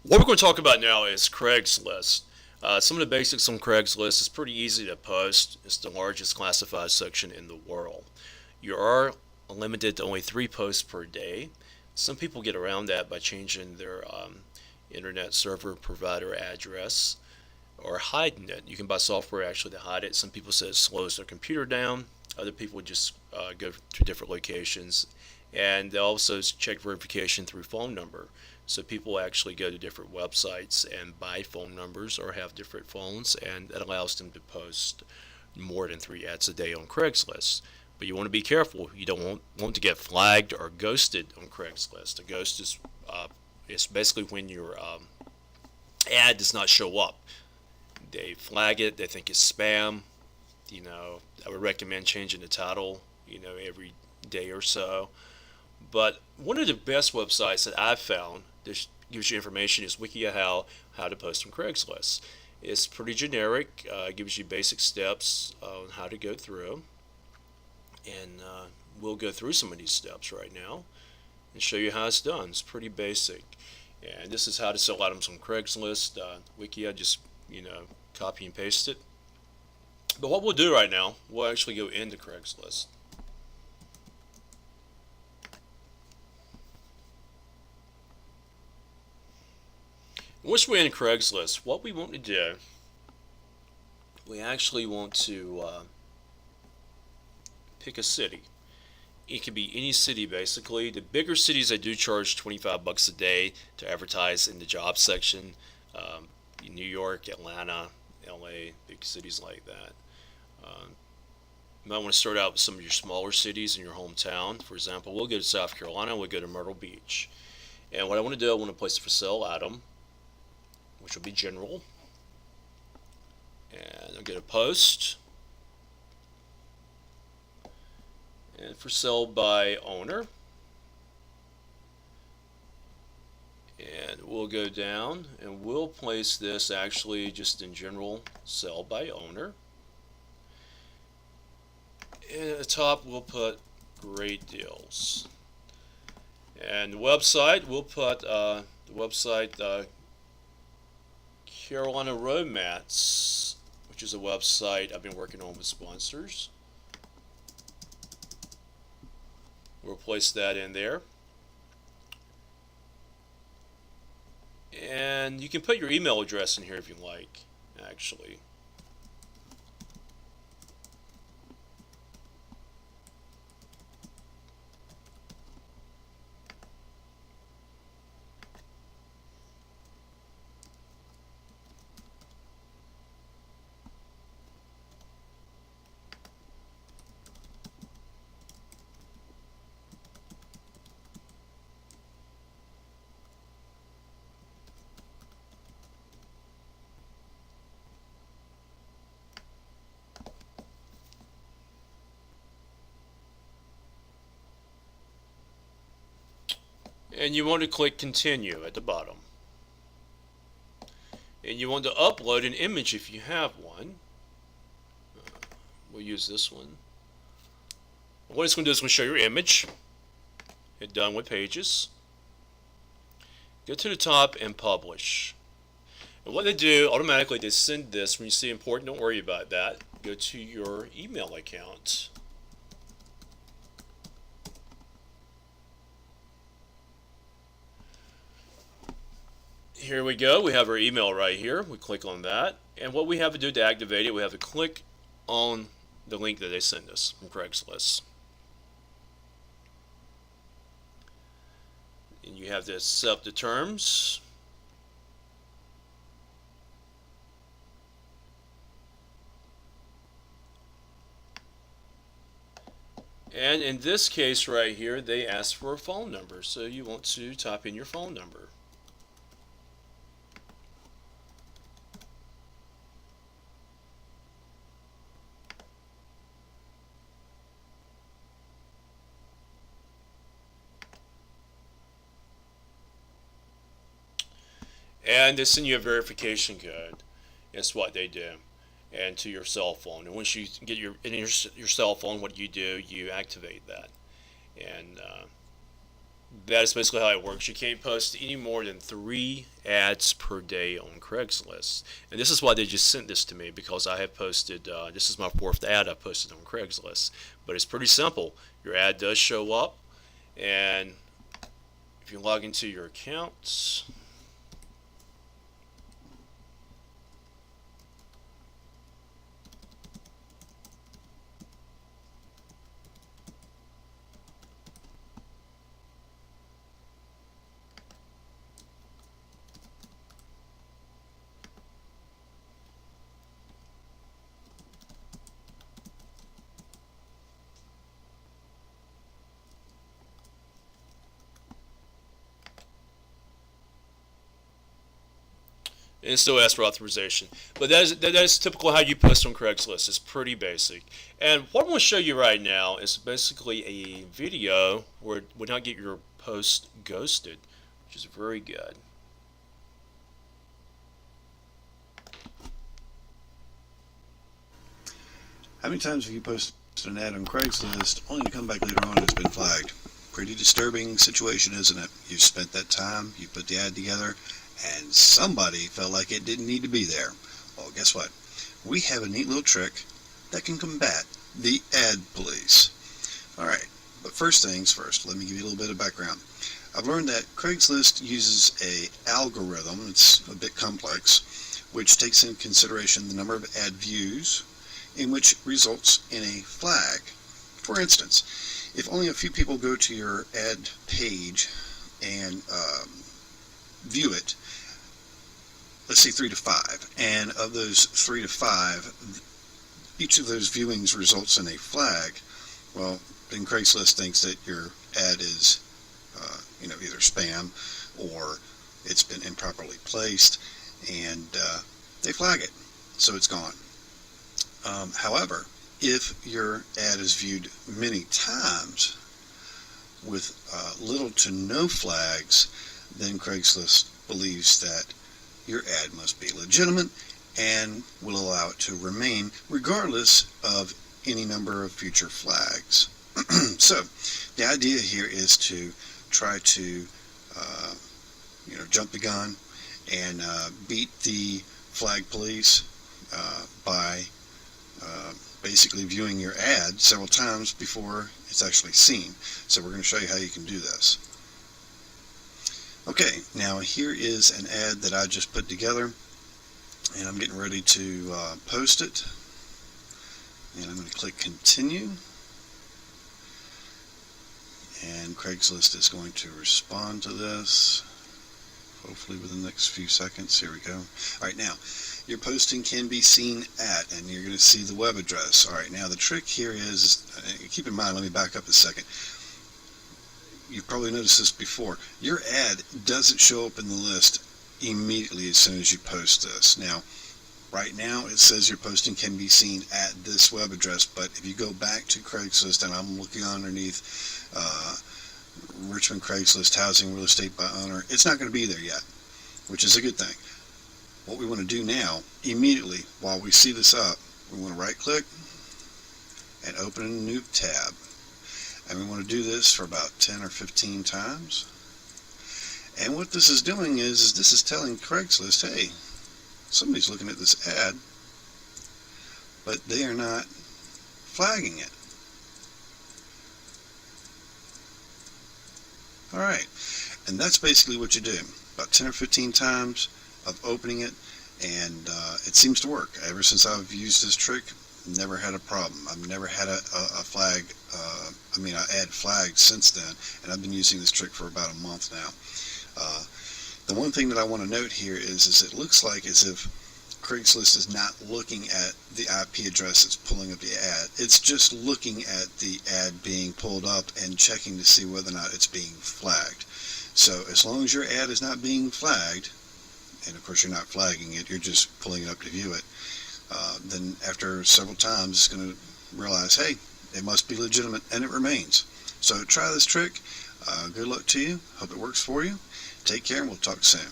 What we're going to talk about now is Craigslist. Some of the basics on Craigslist is pretty easy to post. It's the largest classified section in the world. You are limited to only 3 posts per day. Some people get around that by changing their internet server provider address or hiding it. You can buy software actually to hide it. Some people say it slows their computer down. Other people just go to different locations. And they also check verification through phone number. So people actually go to different websites and buy phone numbers or have different phones, and that allows them to post more than 3 ads a day on Craigslist. But you want to be careful. You don't want to get flagged or ghosted on Craigslist. A ghost is basically when your ad does not show up. They flag it. They think it's spam. I would recommend changing the title. Every day or so. But one of the best websites that I've found that gives you information is WikiHow, how to post on Craigslist. It's pretty generic. Gives you basic steps on how to go through, and we'll go through some of these steps right now and show you how it's done. It's pretty basic, and this is how to sell items on Craigslist. Wikia, just copy and paste it. But what we'll do right now, we'll actually go into Craigslist. Once we're in Craigslist, what we want to do, we actually want to pick a city. It could be any city basically. The bigger cities, they do charge 25 bucks a day to advertise in the job section. Um, New York, Atlanta, LA, big cities like that. You might want to start out with some of your smaller cities in your hometown. For example, we'll go to South Carolina, we'll go to Myrtle Beach. And what I want to do, I want to place a for sale item, which will be general. And I'll get a post. And for sale by owner. And we'll go down and we'll place this actually just in general, sell by owner. And at the top we'll put great deals. And the website, we'll put the website Carolina Road Mats, which is a website I've been working on with sponsors. We'll place that in there. And you can put your email address in here if you like, actually. And you want to click continue at the bottom. And you want to upload an image if you have one. We'll use this one. What it's going to do is going to show your image. Hit done with pages. Go to the top and publish. And what they do, automatically they send this. When you see important, don't worry about that. Go to your email account. Here we go. We have our email right here. We click on that. And what we have to do to activate it, we have to click on the link that they send us from Craigslist. And you have to accept the terms. And in this case right here, they ask for a phone number. So you want to type in your phone number. And they send you a verification code. That's what they do. And to your cell phone. And once you get your cell phone, what you do, you activate that. And That is basically how it works. You can't post any more than 3 ads per day on Craigslist. And this is why they just sent this to me, because I have posted, this is my 4th ad I posted on Craigslist. But it's pretty simple. Your ad does show up, and if you log into your accounts, and it still asks for authorization. But that is typical how you post on Craigslist. It's pretty basic. And what I'm going to show you right now is basically a video where it would not get your post ghosted, which is very good. How many times have you posted an ad on Craigslist only to come back later on and it's been flagged? Pretty disturbing situation, isn't it? You spent that time, you put the ad together, and somebody felt like it didn't need to be there. Well, guess what? We have a neat little trick that can combat the ad police. Alright, but first things first, let me give you a little bit of background. I've learned that Craigslist uses a algorithm, it's a bit complex, which takes into consideration the number of ad views, in which results in a flag. For instance, if only a few people go to your ad page and view it, let's say 3 to 5, and of those 3 to 5, each of those viewings results in a flag, well, then Craigslist thinks that your ad is either spam or it's been improperly placed, and they flag it, so it's gone. However, if your ad is viewed many times with little to no flags, then Craigslist believes that your ad must be legitimate and will allow it to remain regardless of any number of future flags. So the idea here is to try to jump the gun and beat the flag police by basically viewing your ad several times before it's actually seen. So we're going to show you how you can do this. Okay, now here is an ad that I just put together, and I'm getting ready to post it. And I'm going to click continue, and Craigslist is going to respond to this, hopefully within the next few seconds. Here we go. Alright, now your posting can be seen at, and you're going to see the web address. Alright, now the trick here is, keep in mind, let me back up a second. You've probably noticed this before. Your ad doesn't show up in the list immediately as soon as you post this. Now, right now it says your posting can be seen at this web address, but if you go back to Craigslist, and I'm looking underneath Richmond Craigslist Housing Real Estate by Owner, it's not going to be there yet, which is a good thing. What we want to do now, immediately while we see this up, we want to right click and open a new tab. And we want to do this for about 10 or 15 times. And what this is doing is this is telling Craigslist, hey, somebody's looking at this ad, but they are not flagging it. Alright, and that's basically what you do. About 10 or 15 times of opening it, and it seems to work. Ever since I've used this trick, never had a problem. I've never had a flag, an ad flagged since then, and I've been using this trick for about a month now. The one thing that I want to note here is it looks like as if Craigslist is not looking at the IP address that's pulling up the ad. It's just looking at the ad being pulled up and checking to see whether or not it's being flagged. So as long as your ad is not being flagged, and of course you're not flagging it, you're just pulling it up to view it, then after several times it's going to realize, hey, it must be legitimate, and it remains. So try this trick. Good luck to you. Hope it works for you. Take care, and we'll talk soon.